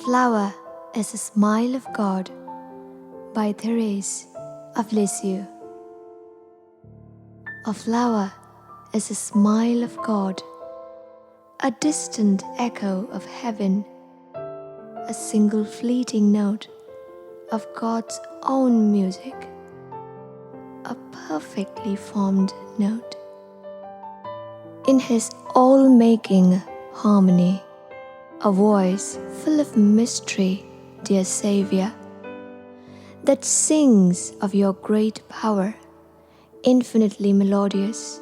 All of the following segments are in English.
flower is the smile of God by Therese of Lisieux. A flower is the smile of God, a distant echo of heaven, a single fleeting note of God's own music, a perfectly formed note. In His all-making harmony, a voice full of mystery, dear Savior, that sings of your great power, infinitely melodious,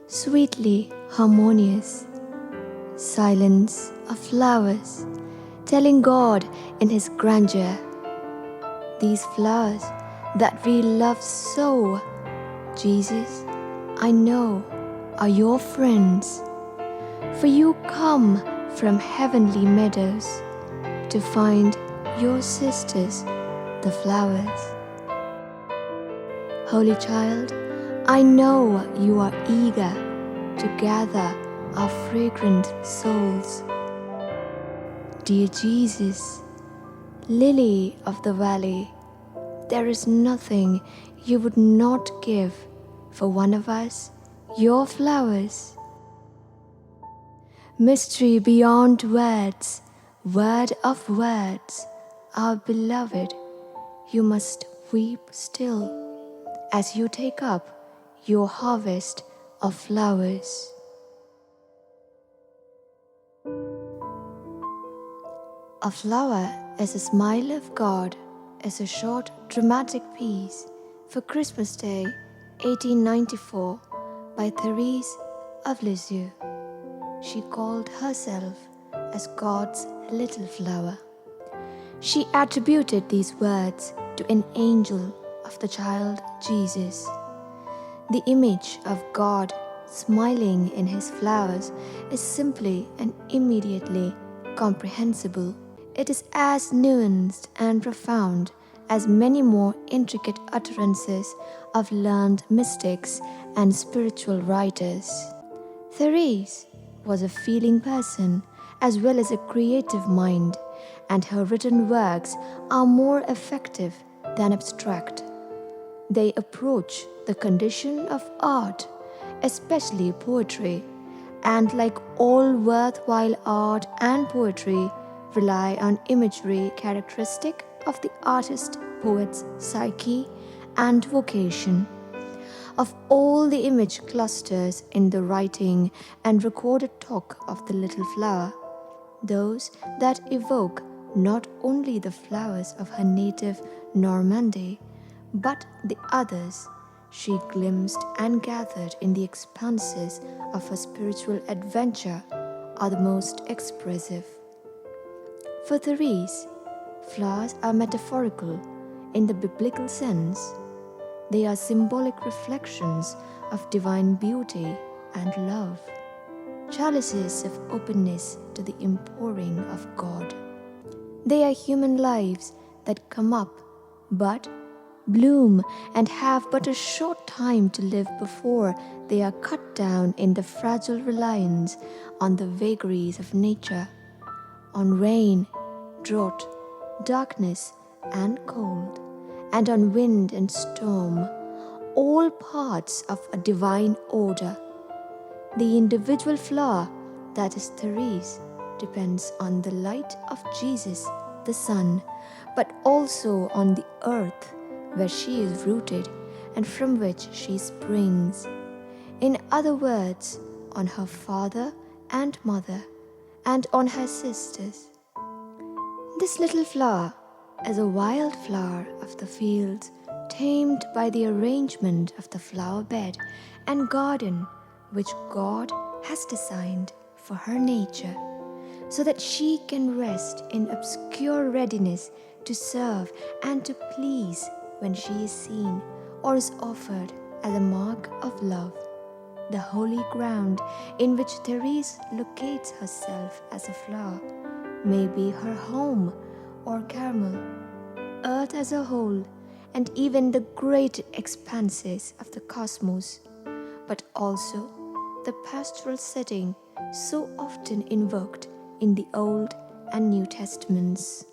sweetly harmonious, silence of flowers, telling God in His grandeur, these flowers that we love so, Jesus, I know, are your friends, for you come from heavenly meadows to find your sisters, the flowers. Holy Child, I know you are eager to gather our fragrant souls. Dear Jesus, Lily of the Valley, there is nothing you would not give for one of us, your flowers. Mystery beyond words, word of words, our beloved, you must weep still as you take up your harvest of flowers. A Flower is a Smile of God is a short dramatic piece for Christmas Day 1894 by Therese of Lisieux. She called herself as God's little flower. She attributed these words to an angel of the child Jesus. The image of God smiling in His flowers is simply and immediately comprehensible. It is as nuanced and profound as many more intricate utterances of learned mystics and spiritual writers. Therese was a feeling person as well as a creative mind, and her written works are more effective than abstract. They approach the condition of art, especially poetry, and like all worthwhile art and poetry, rely on imagery characteristic of the artist-poet's psyche and vocation. Of all the image clusters in the writing and recorded talk of the little flower, those that evoke not only the flowers of her native Normandy, but the others she glimpsed and gathered in the expanses of her spiritual adventure are the most expressive. For Therese, flowers are metaphorical in the biblical sense. They are symbolic reflections of divine beauty and love, chalices of openness to the impouring of God. They are human lives that come up, bud, bloom, and have but a short time to live before they are cut down in the fragile reliance on the vagaries of nature, on rain, drought, darkness, and cold, and on wind and storm, all parts of a divine order. The individual flower, that is Therese, depends on the light of Jesus, the sun, but also on the earth where she is rooted and from which she springs. In other words, on her father and mother, and on her sisters. This little flower is a wild flower of the fields, tamed by the arrangement of the flower bed and garden which God has designed for her nature, so that she can rest in obscure readiness to serve and to please when she is seen or is offered as a mark of love. The holy ground in which Therese locates herself as a flower may be her home or Carmel, earth as a whole, and even the great expanses of the cosmos, but also the pastoral setting so often invoked in the Old and New Testaments.